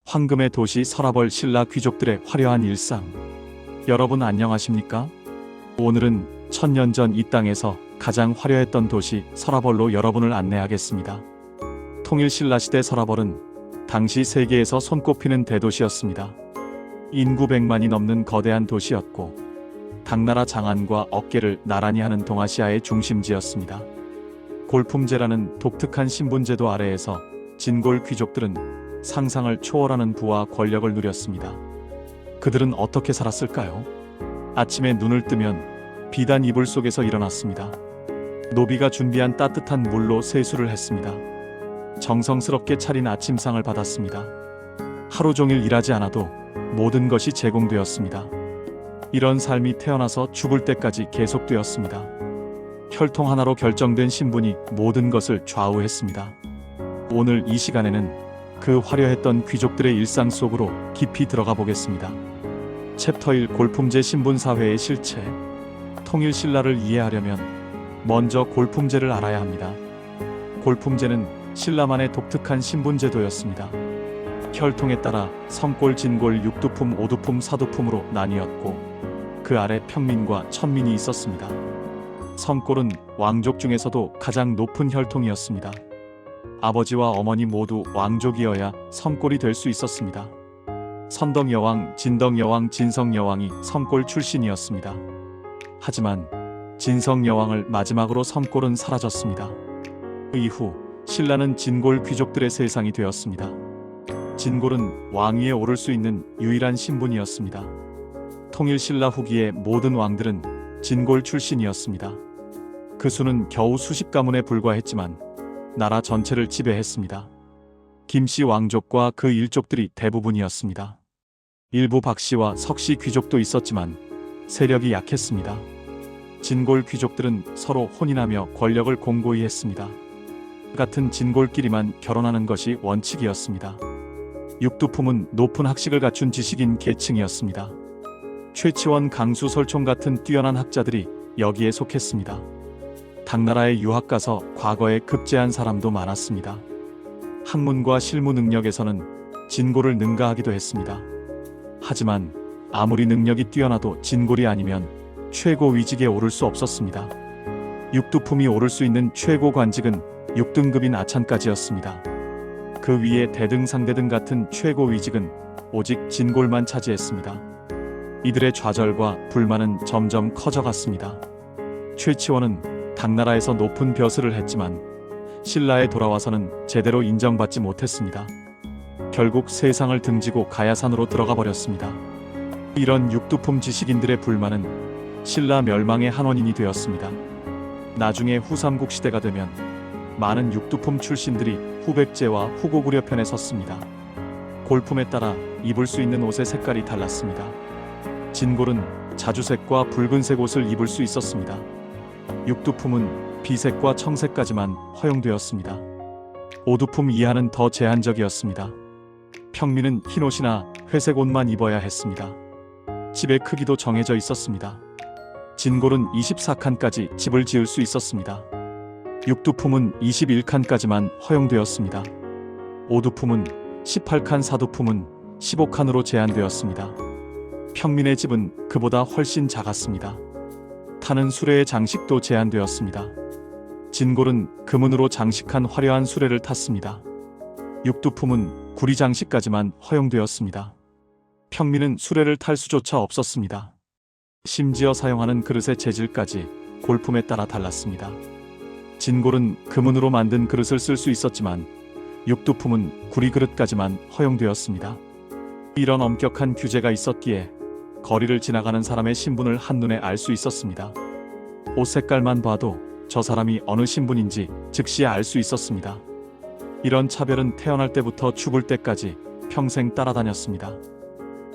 황금의 도시 서라벌 신라 귀족들의 화려한 일상. 여러분 안녕하십니까? 오늘은 1000년 전 이 땅에서 가장 화려했던 도시 서라벌로 여러분을 안내하겠습니다. 통일 신라시대 서라벌은 당시 세계에서 손꼽히는 대도시였습니다. 인구 100만이 넘는 거대한 도시였고 당나라 장안과 어깨를 나란히 하는 동아시아의 중심지였습니다. 골품제라는 독특한 신분제도 아래에서 진골 귀족들은 상상을 초월하는 부와 권력을 누렸습니다. 그들은 어떻게 살았을까요? 아침에 눈을 뜨면 비단 이불 속에서 일어났습니다. 노비가 준비한 따뜻한 물로 세수를 했습니다. 정성스럽게 차린 아침상을 받았습니다. 하루 종일 일하지 않아도 모든 것이 제공되었습니다. 이런 삶이 태어나서 죽을 때까지 계속되었습니다. 혈통 하나로 결정된 신분이 모든 것을 좌우했습니다. 오늘 이 시간에는 그 화려했던 귀족들의 일상 속으로 깊이 들어가 보겠습니다. 챕터 1 골품제 신분사회의 실체. 통일 신라를 이해하려면 먼저 골품제를 알아야 합니다. 골품제는 신라만의 독특한 신분제도였습니다. 혈통에 따라 성골, 진골, 육두품, 오두품, 사두품으로 나뉘었고 그 아래 평민과 천민이 있었습니다. 성골은 왕족 중에서도 가장 높은 혈통이었습니다. 아버지와 어머니 모두 왕족이어야 성골이 될 수 있었습니다. 선덕여왕, 진덕여왕, 진성여왕이 성골 출신이었습니다. 하지만 진성여왕을 마지막으로 성골은 사라졌습니다. 이후 신라는 진골 귀족들의 세상이 되었습니다. 진골은 왕위에 오를 수 있는 유일한 신분이었습니다. 통일 신라 후기의 모든 왕들은 진골 출신이었습니다. 그 수는 겨우 수십 가문에 불과했지만 나라 전체를 지배했습니다. 김씨 왕족과 그 일족들이 대부분이었습니다. 일부 박씨와 석씨 귀족도 있었지만 세력이 약했습니다. 진골 귀족들은 서로 혼인하며 권력을 공고히 했습니다. 같은 진골끼리만 결혼하는 것이 원칙이었습니다. 육두품은 높은 학식을 갖춘 지식인 계층이었습니다. 최치원, 강수, 설총 같은 뛰어난 학자들이 여기에 속했습니다. 당나라에 유학 가서 과거에 급제한 사람도 많았습니다. 학문과 실무 능력에서는 진골을 능가하기도 했습니다. 하지만 아무리 능력이 뛰어나도 진골이 아니면 최고 위직에 오를 수 없었습니다. 육두품이 오를 수 있는 최고 관직은 6등급인 아찬까지였습니다. 그 위에 대등, 상대등 같은 최고 위직은 오직 진골만 차지했습니다. 이들의 좌절과 불만은 점점 커져갔습니다. 최치원은 당나라에서 높은 벼슬을 했지만 신라에 돌아와서는 제대로 인정받지 못했습니다. 결국 세상을 등지고 가야산으로 들어가 버렸습니다. 이런 육두품 지식인들의 불만은 신라 멸망의 한 원인이 되었습니다. 나중에 후삼국 시대가 되면 많은 육두품 출신들이 후백제와 후고구려 편에 섰습니다. 골품에 따라 입을 수 있는 옷의 색깔이 달랐습니다. 진골은 자주색과 붉은색 옷을 입을 수 있었습니다. 육두품은 비색과 청색까지만 허용되었습니다. 오두품 이하는 더 제한적이었습니다. 평민은 흰옷이나 회색 옷만 입어야 했습니다. 집의 크기도 정해져 있었습니다. 진골은 24칸까지 집을 지을 수 있었습니다. 육두품은 21칸까지만 허용되었습니다. 오두품은 18칸, 사두품은 15칸으로 제한되었습니다. 평민의 집은 그보다 훨씬 작았습니다. 타는 수레의 장식도 제한되었습니다. 진골은 금은으로 장식한 화려한 수레를 탔습니다. 육두품은 구리 장식까지만 허용되었습니다. 평민은 수레를 탈 수조차 없었습니다. 심지어 사용하는 그릇의 재질까지 골품에 따라 달랐습니다. 진골은 금은으로 만든 그릇을 쓸 수 있었지만 육두품은 구리 그릇까지만 허용되었습니다. 이런 엄격한 규제가 있었기에 거리를 지나가는 사람의 신분을 한눈에 알 수 있었습니다. 옷 색깔만 봐도 저 사람이 어느 신분인지 즉시 알 수 있었습니다. 이런 차별은 태어날 때부터 죽을 때까지 평생 따라다녔습니다.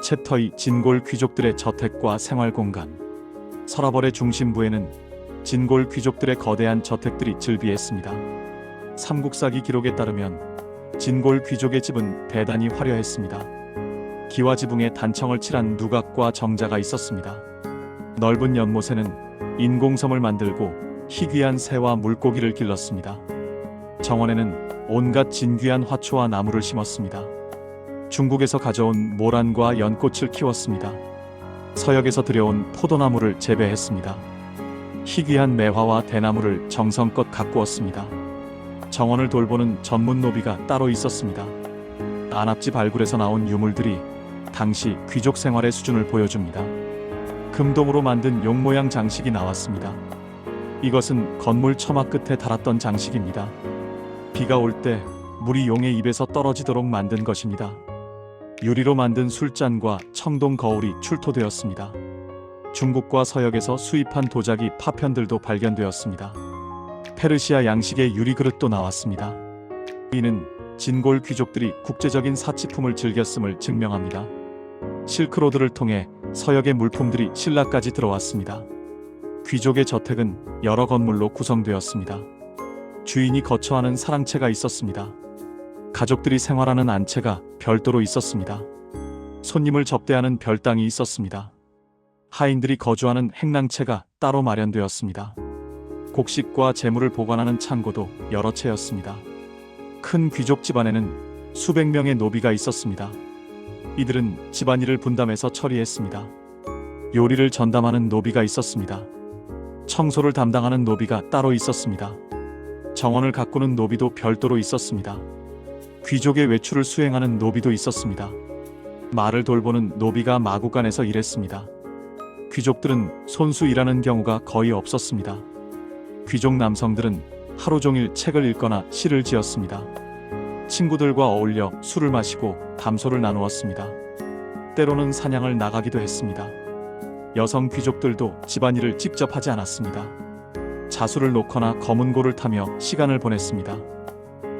챕터 2 진골 귀족들의 저택과 생활 공간. 서라벌의 중심부에는 진골 귀족들의 거대한 저택들이 즐비했습니다. 삼국사기 기록에 따르면 진골 귀족의 집은 대단히 화려했습니다. 기와 지붕에 단청을 칠한 누각과 정자가 있었습니다. 넓은 연못에는 인공섬을 만들고 희귀한 새와 물고기를 길렀습니다. 정원에는 온갖 진귀한 화초와 나무를 심었습니다. 중국에서 가져온 모란과 연꽃을 키웠습니다. 서역에서 들여온 포도나무를 재배했습니다. 희귀한 매화와 대나무를 정성껏 가꾸었습니다. 정원을 돌보는 전문 노비가 따로 있었습니다. 안압지 발굴에서 나온 유물들이 당시 귀족 생활의 수준을 보여줍니다. 금동으로 만든 용 모양 장식이 나왔습니다. 이것은 건물 처마 끝에 달았던 장식입니다. 비가 올 때 물이 용의 입에서 떨어지도록 만든 것입니다. 유리로 만든 술잔과 청동 거울이 출토되었습니다. 중국과 서역에서 수입한 도자기 파편들도 발견되었습니다. 페르시아 양식의 유리 그릇도 나왔습니다. 이는 진골 귀족들이 국제적인 사치품을 즐겼음을 증명합니다. 실크로드를 통해 서역의 물품들이 신라까지 들어왔습니다. 귀족의 저택은 여러 건물로 구성되었습니다. 주인이 거처하는 사랑채가 있었습니다. 가족들이 생활하는 안채가 별도로 있었습니다. 손님을 접대하는 별당이 있었습니다. 하인들이 거주하는 행랑채가 따로 마련되었습니다. 곡식과 재물을 보관하는 창고도 여러 채였습니다. 큰 귀족 집안에는 수백 명의 노비가 있었습니다. 이들은 집안일을 분담해서 처리했습니다. 요리를 전담하는 노비가 있었습니다. 청소를 담당하는 노비가 따로 있었습니다. 정원을 가꾸는 노비도 별도로 있었습니다. 귀족의 외출을 수행하는 노비도 있었습니다. 말을 돌보는 노비가 마구간에서 일했습니다. 귀족들은 손수 일하는 경우가 거의 없었습니다. 귀족 남성들은 하루 종일 책을 읽거나 시를 지었습니다. 친구들과 어울려 술을 마시고 담소를 나누었습니다. 때로는 사냥을 나가기도 했습니다. 여성 귀족들도 집안일을 직접 하지 않았습니다. 자수를 놓거나 검은고를 타며 시간을 보냈습니다.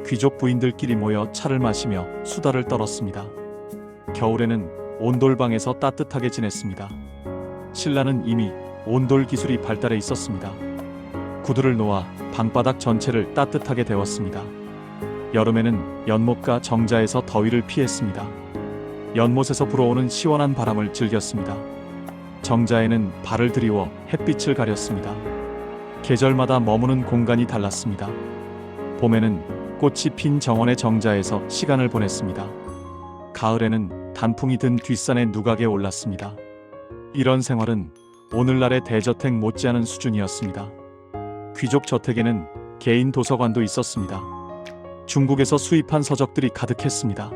귀족 부인들끼리 모여 차를 마시며 수다를 떨었습니다. 겨울에는 온돌방에서 따뜻하게 지냈습니다. 신라는 이미 온돌 기술이 발달해 있었습니다. 구두를 놓아 방바닥 전체를 따뜻하게 데웠습니다. 여름에는 연못과 정자에서 더위를 피했습니다. 연못에서 불어오는 시원한 바람을 즐겼습니다. 정자에는 발을 들이워 햇빛을 가렸습니다. 계절마다 머무는 공간이 달랐습니다. 봄에는 꽃이 핀 정원의 정자에서 시간을 보냈습니다. 가을에는 단풍이 든 뒷산의 누각에 올랐습니다. 이런 생활은 오늘날의 대저택 못지않은 수준이었습니다. 귀족 저택에는 개인 도서관도 있었습니다. 중국에서 수입한 서적들이 가득했습니다.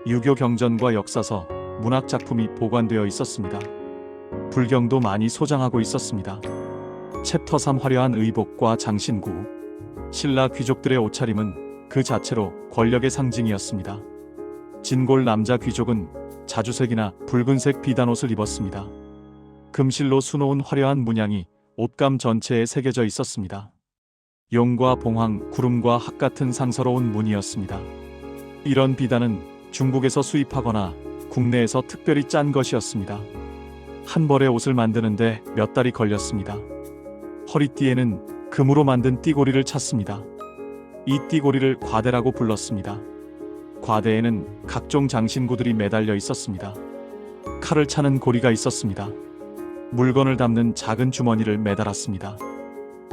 유교 경전과 역사서, 문학 작품이 보관되어 있었습니다. 불경도 많이 소장하고 있었습니다. 챕터 3 화려한 의복과 장신구. 신라 귀족들의 옷차림은 그 자체로 권력의 상징이었습니다. 진골 남자 귀족은 자주색이나 붉은색 비단옷을 입었습니다. 금실로 수놓은 화려한 문양이 옷감 전체에 새겨져 있었습니다. 용과 봉황, 구름과 합 같은 상서로운 무늬였습니다. 이런 비단은 중국에서 수입하거나 국내에서 특별히 짠 것이었습니다. 한 벌의 옷을 만드는데 몇 달이 걸렸습니다. 허리띠에는 금으로 만든 띠고리를 찼습니다. 이 띠고리를 과대라고 불렀습니다. 과대에는 각종 장신구들이 매달려 있었습니다. 칼을 차는 고리가 있었습니다. 물건을 담는 작은 주머니를 매달았습니다.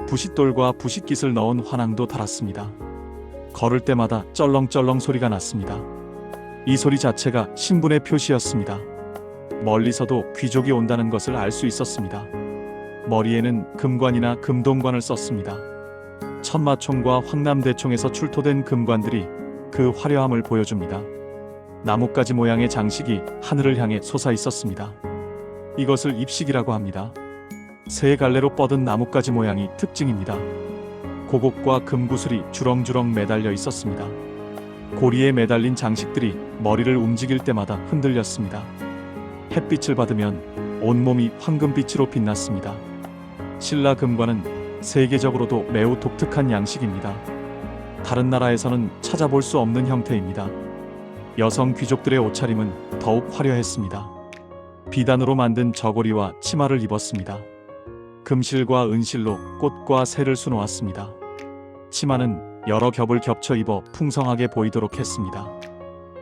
부싯돌과 부싯깃을 넣은 화낭도 달았습니다. 걸을 때마다 쩔렁쩔렁 소리가 났습니다. 이 소리 자체가 신분의 표시였습니다. 멀리서도 귀족이 온다는 것을 알 수 있었습니다. 머리에는 금관이나 금동관을 썼습니다. 천마총과 황남대총에서 출토된 금관들이 그 화려함을 보여줍니다. 나뭇가지 모양의 장식이 하늘을 향해 솟아 있었습니다. 이것을 입식이라고 합니다. 세 갈래로 뻗은 나뭇가지 모양이 특징입니다. 고곡과 금구슬이 주렁주렁 매달려 있었습니다. 고리에 매달린 장식들이 머리를 움직일 때마다 흔들렸습니다. 햇빛을 받으면 온몸이 황금빛으로 빛났습니다. 신라 금관은 세계적으로도 매우 독특한 양식입니다. 다른 나라에서는 찾아볼 수 없는 형태입니다. 여성 귀족들의 옷차림은 더욱 화려했습니다. 비단으로 만든 저고리와 치마를 입었습니다. 금실과 은실로 꽃과 새를 수놓았습니다. 치마는 여러 겹을 겹쳐 입어 풍성하게 보이도록 했습니다.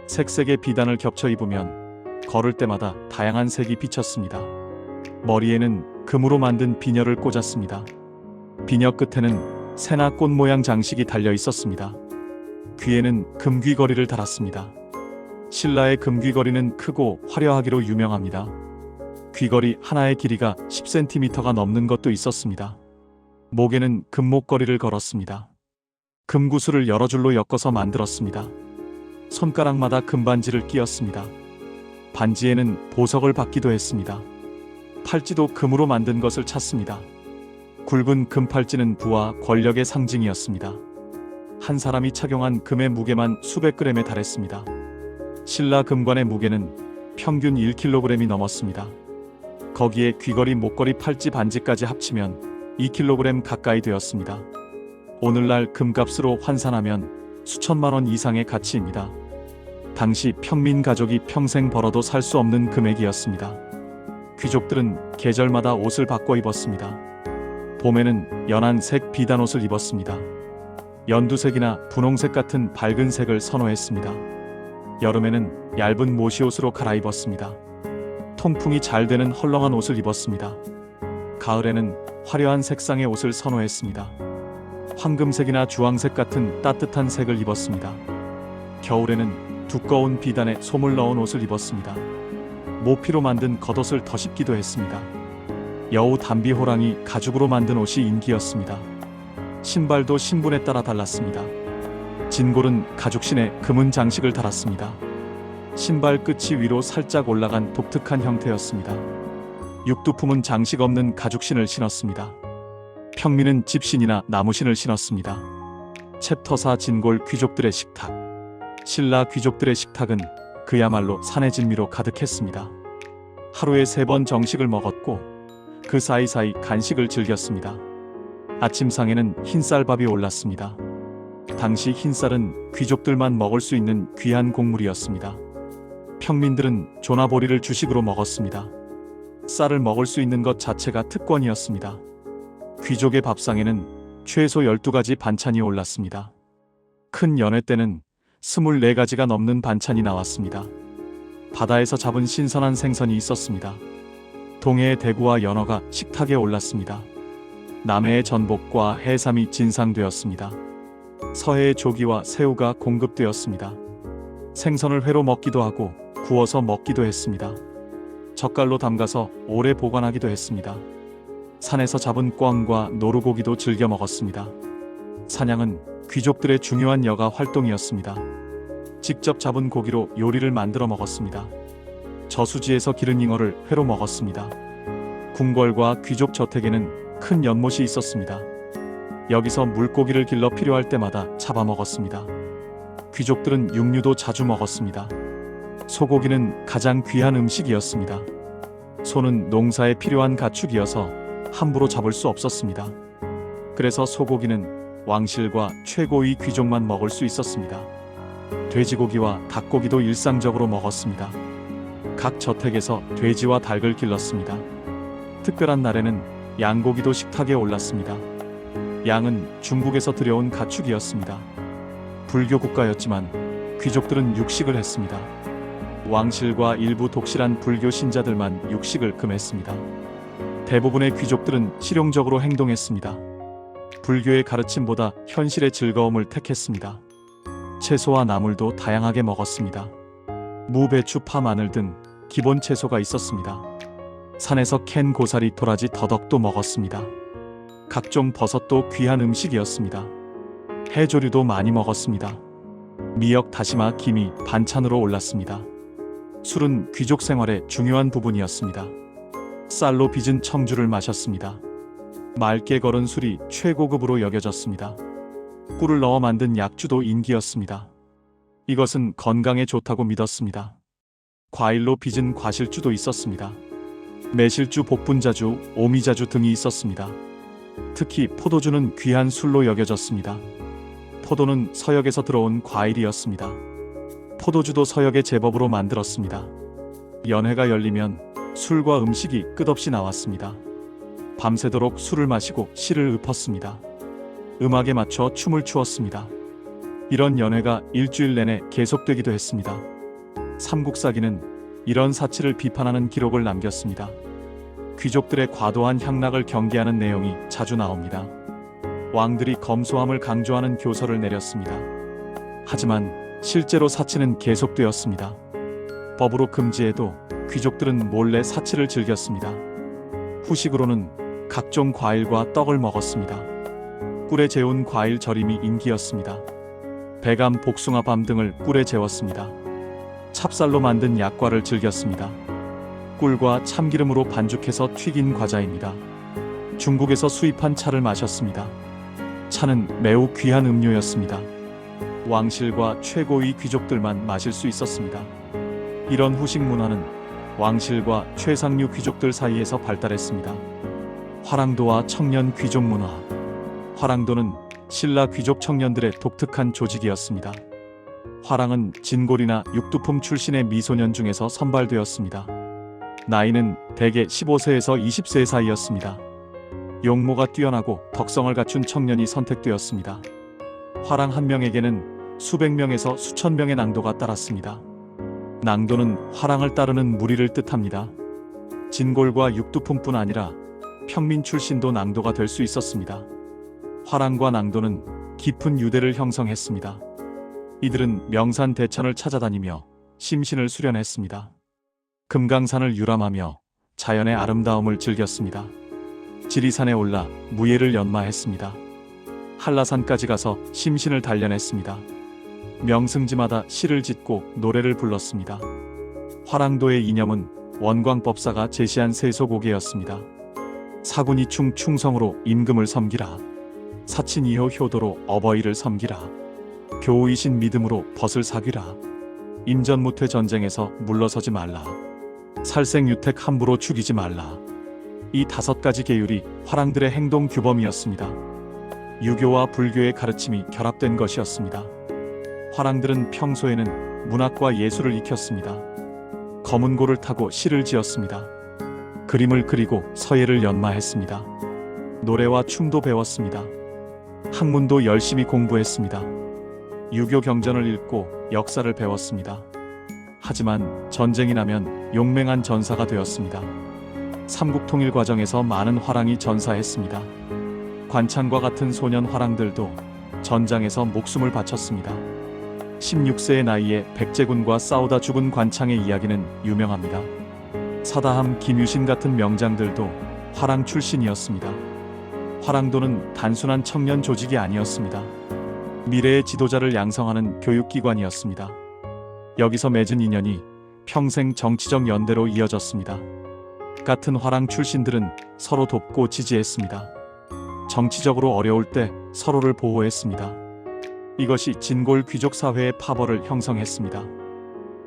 색색의 비단을 겹쳐 입으면 걸을 때마다 다양한 색이 비쳤습니다. 머리에는 금으로 만든 비녀를 꽂았습니다. 비녀 끝에는 새나 꽃 모양 장식이 달려 있었습니다. 귀에는 금귀걸이를 달았습니다. 신라의 금귀걸이는 크고 화려하기로 유명합니다. 귀걸이 하나의 길이가 10cm가 넘는 것도 있었습니다. 목에는 금목걸이를 걸었습니다. 금구슬을 여러 줄로 엮어서 만들었습니다. 손가락마다 금반지를 끼웠습니다. 반지에는 보석을 받기도 했습니다. 팔찌도 금으로 만든 것을 찾습니다. 굵은 금팔찌는 부와 권력의 상징이었습니다. 한 사람이 착용한 금의 무게만 수백 그램에 달했습니다. 신라 금관의 무게는 평균 1kg이 넘었습니다. 거기에 귀걸이, 목걸이, 팔찌, 반지까지 합치면 2kg 가까이 되었습니다. 오늘날 금값으로 환산하면 수천만 원 이상의 가치입니다. 당시 평민 가족이 평생 벌어도 살 수 없는 금액이었습니다. 귀족들은 계절마다 옷을 바꿔 입었습니다. 봄에는 연한 색 비단 옷을 입었습니다. 연두색이나 분홍색 같은 밝은 색을 선호했습니다. 여름에는 얇은 모시옷으로 갈아입었습니다. 통풍이 잘 되는 헐렁한 옷을 입었습니다. 가을에는 화려한 색상의 옷을 선호했습니다. 황금색이나 주황색 같은 따뜻한 색을 입었습니다. 겨울에는 두꺼운 비단에 솜을 넣은 옷을 입었습니다. 모피로 만든 겉옷을 덧입기도 했습니다. 여우, 담비, 호랑이, 가죽으로 만든 옷이 인기였습니다. 신발도 신분에 따라 달랐습니다. 진골은 가죽신에 금은 장식을 달았습니다. 신발 끝이 위로 살짝 올라간 독특한 형태였습니다. 육두품은 장식 없는 가죽신을 신었습니다. 평민은 집신이나 나무신을 신었습니다. 챕터사 진골 귀족들의 식탁. 신라 귀족들의 식탁은 그야말로 산의 진미로 가득했습니다. 하루에 3번 정식을 먹었고 그 사이사이 간식을 즐겼습니다. 아침상에는 흰쌀밥이 올랐습니다. 당시 흰쌀은 귀족들만 먹을 수 있는 귀한 곡물이었습니다. 평민들은 조나 보리를 주식으로 먹었습니다. 쌀을 먹을 수 있는 것 자체가 특권이었습니다. 귀족의 밥상에는 최소 12가지 반찬이 올랐습니다. 큰 연회 때는 24가지가 넘는 반찬이 나왔습니다. 바다에서 잡은 신선한 생선이 있었습니다. 동해의 대구와 연어가 식탁에 올랐습니다. 남해의 전복과 해삼이 진상되었습니다. 서해의 조기와 새우가 공급되었습니다. 생선을 회로 먹기도 하고 구워서 먹기도 했습니다. 젓갈로 담가서 오래 보관하기도 했습니다. 산에서 잡은 꿩과 노루고기도 즐겨 먹었습니다. 사냥은 귀족들의 중요한 여가 활동이었습니다. 직접 잡은 고기로 요리를 만들어 먹었습니다. 저수지에서 기른 잉어를 회로 먹었습니다. 궁궐과 귀족 저택에는 큰 연못이 있었습니다. 여기서 물고기를 길러 필요할 때마다 잡아먹었습니다. 귀족들은 육류도 자주 먹었습니다. 소고기는 가장 귀한 음식이었습니다. 소는 농사에 필요한 가축이어서 함부로 잡을 수 없었습니다. 그래서 소고기는 왕실과 최고위 귀족만 먹을 수 있었습니다. 돼지고기와 닭고기도 일상적으로 먹었습니다. 각 저택에서 돼지와 닭을 길렀습니다. 특별한 날에는 양고기도 식탁에 올랐습니다. 양은 중국에서 들여온 가축이었습니다. 불교 국가였지만 귀족들은 육식을 했습니다. 왕실과 일부 독실한 불교 신자들만 육식을 금했습니다. 대부분의 귀족들은 실용적으로 행동했습니다. 불교의 가르침보다 현실의 즐거움을 택했습니다. 채소와 나물도 다양하게 먹었습니다. 무, 배추, 파, 마늘 등 기본 채소가 있었습니다. 산에서 캔 고사리, 도라지, 더덕도 먹었습니다. 각종 버섯도 귀한 음식이었습니다. 해조류도 많이 먹었습니다. 미역, 다시마, 김이 반찬으로 올랐습니다. 술은 귀족 생활의 중요한 부분이었습니다. 쌀로 빚은 청주를 마셨습니다. 맑게 걸은 술이 최고급으로 여겨졌습니다. 꿀을 넣어 만든 약주도 인기였습니다. 이것은 건강에 좋다고 믿었습니다. 과일로 빚은 과실주도 있었습니다. 매실주, 복분자주, 오미자주 등이 있었습니다. 특히 포도주는 귀한 술로 여겨졌습니다. 포도는 서역에서 들어온 과일이었습니다. 포도주도 서역의 제법으로 만들었습니다. 연회가 열리면 술과 음식이 끝없이 나왔습니다. 밤새도록 술을 마시고 시를 읊었습니다. 음악에 맞춰 춤을 추었습니다. 이런 연회가 일주일 내내 계속되기도 했습니다. 삼국사기는 이런 사치를 비판하는 기록을 남겼습니다. 귀족들의 과도한 향락을 경계하는 내용이 자주 나옵니다. 왕들이 검소함을 강조하는 교서를 내렸습니다. 하지만 실제로 사치는 계속되었습니다. 법으로 금지해도 귀족들은 몰래 사치를 즐겼습니다. 후식으로는 각종 과일과 떡을 먹었습니다. 꿀에 재운 과일 절임이 인기였습니다. 배감, 복숭아밤 등을 꿀에 재웠습니다. 찹쌀로 만든 약과를 즐겼습니다. 꿀과 참기름으로 반죽해서 튀긴 과자입니다. 중국에서 수입한 차를 마셨습니다. 차는 매우 귀한 음료였습니다. 왕실과 최고위 귀족들만 마실 수 있었습니다. 이런 후식 문화는 왕실과 최상류 귀족들 사이에서 발달했습니다. 화랑도와 청년 귀족 문화. 화랑도는 신라 귀족 청년들의 독특한 조직이었습니다. 화랑은 진골이나 육두품 출신의 미소년 중에서 선발되었습니다. 나이는 대개 15세에서 20세 사이였습니다. 용모가 뛰어나고 덕성을 갖춘 청년이 선택되었습니다. 화랑 한 명에게는 수백 명에서 수천 명의 낭도가 따랐습니다. 낭도는 화랑을 따르는 무리를 뜻합니다. 진골과 육두품뿐 아니라 평민 출신도 낭도가 될 수 있었습니다. 화랑과 낭도는 깊은 유대를 형성했습니다. 이들은 명산 대천을 찾아다니며 심신을 수련했습니다. 금강산을 유람하며 자연의 아름다움을 즐겼습니다. 지리산에 올라 무예를 연마했습니다. 한라산까지 가서 심신을 단련했습니다. 명승지마다 시를 짓고 노래를 불렀습니다. 화랑도의 이념은 원광법사가 제시한 세소고개였습니다. 사군이충 충성으로 임금을 섬기라. 사친이효 효도로 어버이를 섬기라. 교우이신 믿음으로 벗을 사귀라. 임전무퇴 전쟁에서 물러서지 말라. 살생유택 함부로 죽이지 말라. 이 5가지 계율이 화랑들의 행동 규범이었습니다. 유교와 불교의 가르침이 결합된 것이었습니다. 화랑들은 평소에는 문학과 예술을 익혔습니다. 검은고를 타고 시를 지었습니다. 그림을 그리고 서예를 연마했습니다. 노래와 춤도 배웠습니다. 학문도 열심히 공부했습니다. 유교 경전을 읽고 역사를 배웠습니다. 하지만 전쟁이 나면 용맹한 전사가 되었습니다. 삼국통일 과정에서 많은 화랑이 전사했습니다. 관창과 같은 소년 화랑들도 전장에서 목숨을 바쳤습니다. 16세의 나이에 백제군과 싸우다 죽은 관창의 이야기는 유명합니다. 사다함, 김유신 같은 명장들도 화랑 출신이었습니다. 화랑도는 단순한 청년 조직이 아니었습니다. 미래의 지도자를 양성하는 교육기관이었습니다. 여기서 맺은 인연이 평생 정치적 연대로 이어졌습니다. 같은 화랑 출신들은 서로 돕고 지지했습니다. 정치적으로 어려울 때 서로를 보호했습니다. 이것이 진골 귀족 사회의 파벌을 형성했습니다.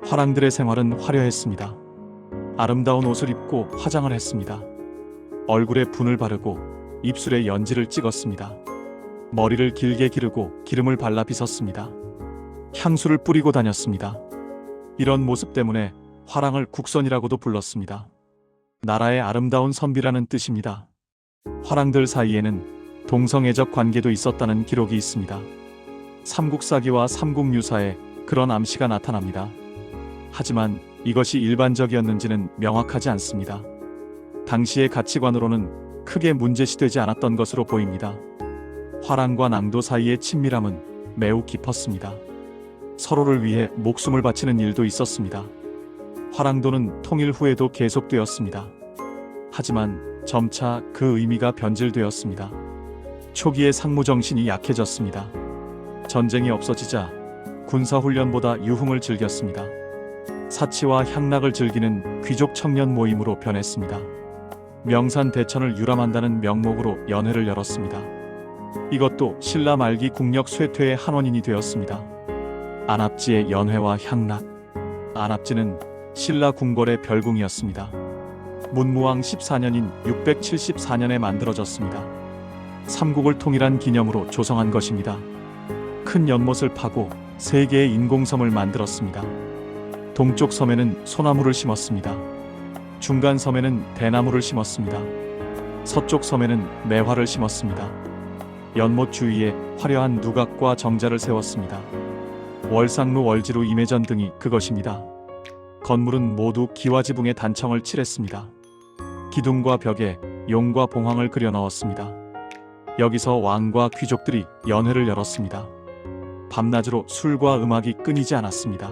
화랑들의 생활은 화려했습니다. 아름다운 옷을 입고 화장을 했습니다. 얼굴에 분을 바르고 입술에 연지를 찍었습니다. 머리를 길게 기르고 기름을 발라 빗었습니다. 향수를 뿌리고 다녔습니다. 이런 모습 때문에 화랑을 국선이라고도 불렀습니다. 나라의 아름다운 선비라는 뜻입니다. 화랑들 사이에는 동성애적 관계도 있었다는 기록이 있습니다. 삼국사기와 삼국유사에 그런 암시가 나타납니다. 하지만 이것이 일반적이었는지는 명확하지 않습니다. 당시의 가치관으로는 크게 문제시되지 않았던 것으로 보입니다. 화랑과 낭도 사이의 친밀함은 매우 깊었습니다. 서로를 위해 목숨을 바치는 일도 있었습니다. 화랑도는 통일 후에도 계속되었습니다. 하지만 점차 그 의미가 변질되었습니다. 초기에 상무정신이 약해졌습니다. 전쟁이 없어지자 군사훈련보다 유흥을 즐겼습니다. 사치와 향락을 즐기는 귀족 청년 모임으로 변했습니다. 명산 대천을 유람한다는 명목으로 연회를 열었습니다. 이것도 신라 말기 국력 쇠퇴의 한 원인이 되었습니다. 안압지의 연회와 향락. 안압지는 신라 궁궐의 별궁이었습니다. 문무왕 14년인 674년에 만들어졌습니다. 삼국을 통일한 기념으로 조성한 것입니다. 큰 연못을 파고 3개의 인공섬을 만들었습니다. 동쪽 섬에는 소나무를 심었습니다. 중간 섬에는 대나무를 심었습니다. 서쪽 섬에는 매화를 심었습니다. 연못 주위에 화려한 누각과 정자를 세웠습니다. 월상루, 월지루, 임해전 등이 그것입니다. 건물은 모두 기와지붕의 단청을 칠했습니다. 기둥과 벽에 용과 봉황을 그려 넣었습니다. 여기서 왕과 귀족들이 연회를 열었습니다. 밤낮으로 술과 음악이 끊이지 않았습니다.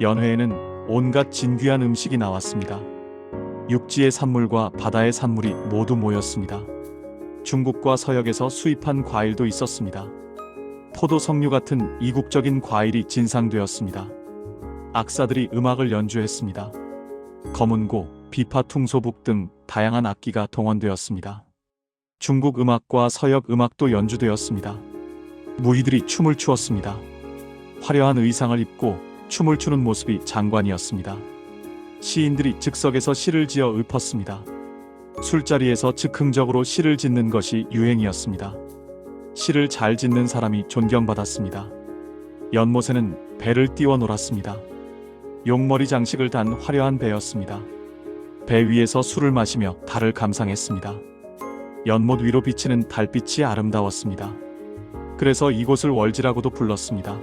연회에는 온갖 진귀한 음식이 나왔습니다. 육지의 산물과 바다의 산물이 모두 모였습니다. 중국과 서역에서 수입한 과일도 있었습니다. 포도 석류 같은 이국적인 과일이 진상되었습니다. 악사들이 음악을 연주했습니다. 검은고, 비파, 퉁소북 등 다양한 악기가 동원되었습니다. 중국 음악과 서역 음악도 연주되었습니다. 무희들이 춤을 추었습니다. 화려한 의상을 입고 춤을 추는 모습이 장관이었습니다. 시인들이 즉석에서 시를 지어 읊었습니다. 술자리에서 즉흥적으로 시를 짓는 것이 유행이었습니다. 시를 잘 짓는 사람이 존경받았습니다. 연못에는 배를 띄워 놀았습니다. 용머리 장식을 단 화려한 배였습니다. 배 위에서 술을 마시며 달을 감상했습니다. 연못 위로 비치는 달빛이 아름다웠습니다. 그래서 이곳을 월지라고도 불렀습니다.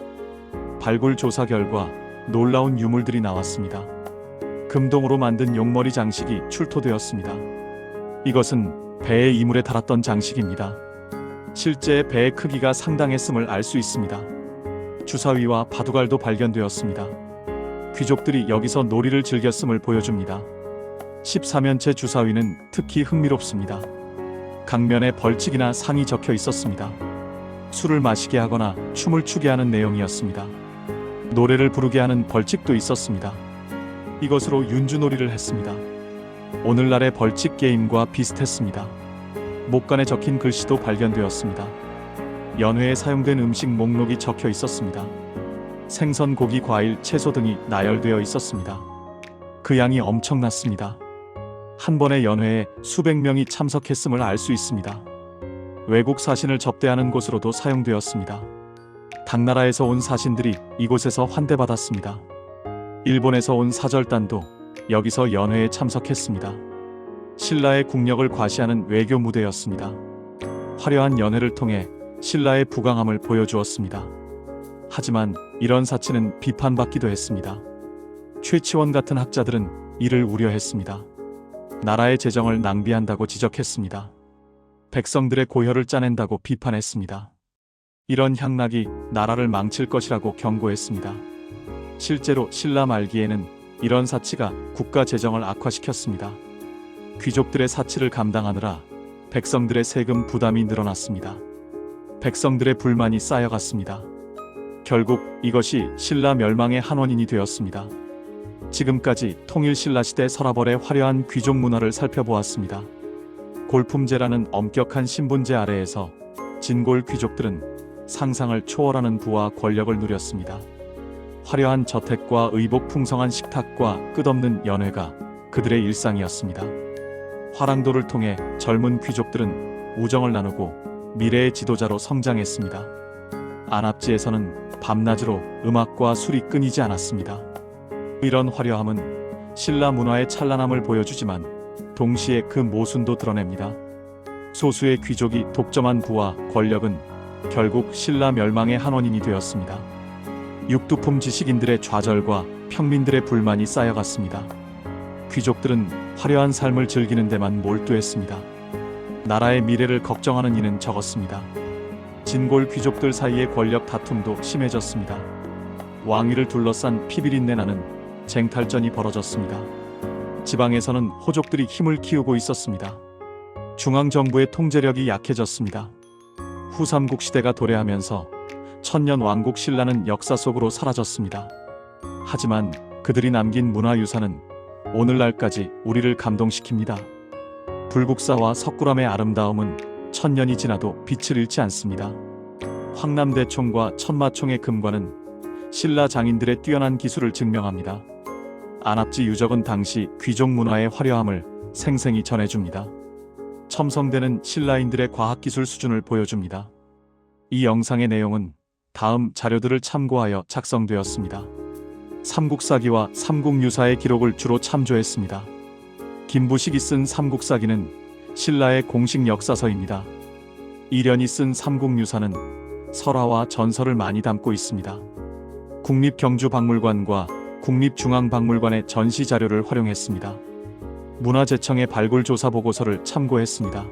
발굴 조사 결과 놀라운 유물들이 나왔습니다. 금동으로 만든 용머리 장식이 출토되었습니다. 이것은 배의 이물에 달았던 장식입니다. 실제 배의 크기가 상당했음을 알 수 있습니다. 주사위와 바둑알도 발견되었습니다. 귀족들이 여기서 놀이를 즐겼음을 보여줍니다. 14면체 주사위는 특히 흥미롭습니다. 강면에 벌칙이나 상이 적혀 있었습니다. 술을 마시게 하거나 춤을 추게 하는 내용이었습니다. 노래를 부르게 하는 벌칙도 있었습니다. 이것으로 윤주놀이를 했습니다. 오늘날의 벌칙 게임과 비슷했습니다. 목간에 적힌 글씨도 발견되었습니다. 연회에 사용된 음식 목록이 적혀 있었습니다. 생선, 고기, 과일, 채소 등이 나열되어 있었습니다. 그 양이 엄청났습니다. 한 번의 연회에 수백 명이 참석했음을 알 수 있습니다. 외국 사신을 접대하는 곳으로도 사용되었습니다. 당나라에서 온 사신들이 이곳에서 환대받았습니다. 일본에서 온 사절단도 여기서 연회에 참석했습니다. 신라의 국력을 과시하는 외교 무대였습니다. 화려한 연회를 통해 신라의 부강함을 보여주었습니다. 하지만 이런 사치는 비판받기도 했습니다. 최치원 같은 학자들은 이를 우려했습니다. 나라의 재정을 낭비한다고 지적했습니다. 백성들의 고혈을 짜낸다고 비판했습니다. 이런 향락이 나라를 망칠 것이라고 경고했습니다. 실제로 신라 말기에는 이런 사치가 국가 재정을 악화시켰습니다. 귀족들의 사치를 감당하느라 백성들의 세금 부담이 늘어났습니다. 백성들의 불만이 쌓여갔습니다. 결국 이것이 신라 멸망의 한 원인이 되었습니다. 지금까지 통일 신라시대 서라벌의 화려한 귀족 문화를 살펴보았습니다. 골품제라는 엄격한 신분제 아래에서 진골 귀족들은 상상을 초월하는 부와 권력을 누렸습니다. 화려한 저택과 의복 풍성한 식탁과 끝없는 연회가 그들의 일상이었습니다. 화랑도를 통해 젊은 귀족들은 우정을 나누고 미래의 지도자로 성장했습니다. 안압지에서는 밤낮으로 음악과 술이 끊이지 않았습니다. 이런 화려함은 신라 문화의 찬란함을 보여주지만 동시에 그 모순도 드러냅니다. 소수의 귀족이 독점한 부와 권력은 결국 신라 멸망의 한 원인이 되었습니다. 육두품 지식인들의 좌절과 평민들의 불만이 쌓여갔습니다. 귀족들은 화려한 삶을 즐기는 데만 몰두했습니다. 나라의 미래를 걱정하는 이는 적었습니다. 진골 귀족들 사이의 권력 다툼도 심해졌습니다. 왕위를 둘러싼 피비린내 나는 쟁탈전이 벌어졌습니다. 지방에서는 호족들이 힘을 키우고 있었습니다. 중앙정부의 통제력이 약해졌습니다. 후삼국 시대가 도래하면서 천년 왕국 신라는 역사 속으로 사라졌습니다. 하지만 그들이 남긴 문화유산은 오늘날까지 우리를 감동시킵니다. 불국사와 석굴암의 아름다움은 천년이 지나도 빛을 잃지 않습니다. 황남대총과 천마총의 금관은 신라 장인들의 뛰어난 기술을 증명합니다. 안압지 유적은 당시 귀족 문화의 화려함을 생생히 전해줍니다. 첨성대는 신라인들의 과학기술 수준을 보여줍니다. 이 영상의 내용은 다음 자료들을 참고하여 작성되었습니다. 삼국사기와 삼국유사의 기록을 주로 참조했습니다. 김부식이 쓴 삼국사기는 신라의 공식 역사서입니다. 이련이 쓴 삼국유사는 설화와 전설을 많이 담고 있습니다. 국립경주박물관과 국립중앙박물관의 전시 자료를 활용했습니다. 문화재청의 발굴조사 보고서를 참고했습니다.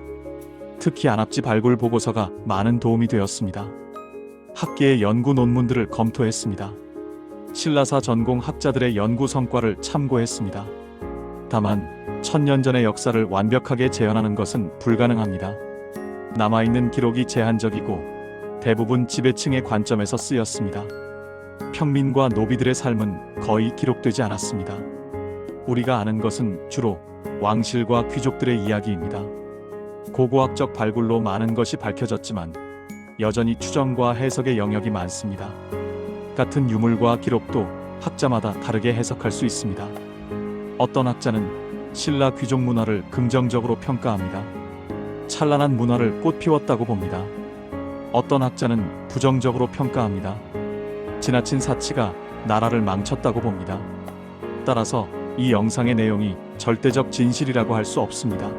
특히 안압지 발굴 보고서가 많은 도움이 되었습니다. 학계의 연구 논문들을 검토했습니다. 신라사 전공 학자들의 연구 성과를 참고했습니다. 다만 천년 전의 역사를 완벽하게 재현하는 것은 불가능합니다. 남아있는 기록이 제한적이고 대부분 지배층의 관점에서 쓰였습니다. 평민과 노비들의 삶은 거의 기록되지 않았습니다. 우리가 아는 것은 주로 왕실과 귀족들의 이야기입니다. 고고학적 발굴로 많은 것이 밝혀졌지만 여전히 추정과 해석의 영역이 많습니다. 같은 유물과 기록도 학자마다 다르게 해석할 수 있습니다. 어떤 학자는 신라 귀족 문화를 긍정적으로 평가합니다. 찬란한 문화를 꽃피웠다고 봅니다. 어떤 학자는 부정적으로 평가합니다. 지나친 사치가 나라를 망쳤다고 봅니다. 따라서 이 영상의 내용이 절대적 진실이라고 할 수 없습니다.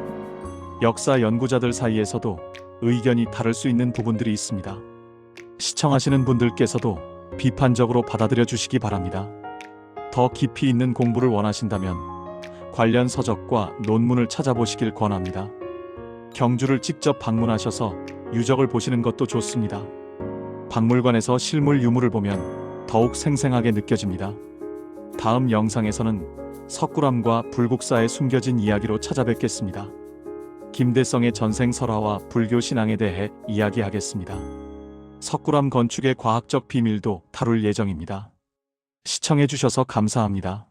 역사 연구자들 사이에서도 의견이 다를 수 있는 부분들이 있습니다. 시청하시는 분들께서도 비판적으로 받아들여 주시기 바랍니다. 더 깊이 있는 공부를 원하신다면 관련 서적과 논문을 찾아보시길 권합니다. 경주를 직접 방문하셔서 유적을 보시는 것도 좋습니다. 박물관에서 실물 유물을 보면 더욱 생생하게 느껴집니다. 다음 영상에서는 석굴암과 불국사의 숨겨진 이야기로 찾아뵙겠습니다. 김대성의 전생 설화와 불교 신앙에 대해 이야기하겠습니다. 석굴암 건축의 과학적 비밀도 다룰 예정입니다. 시청해 주셔서 감사합니다.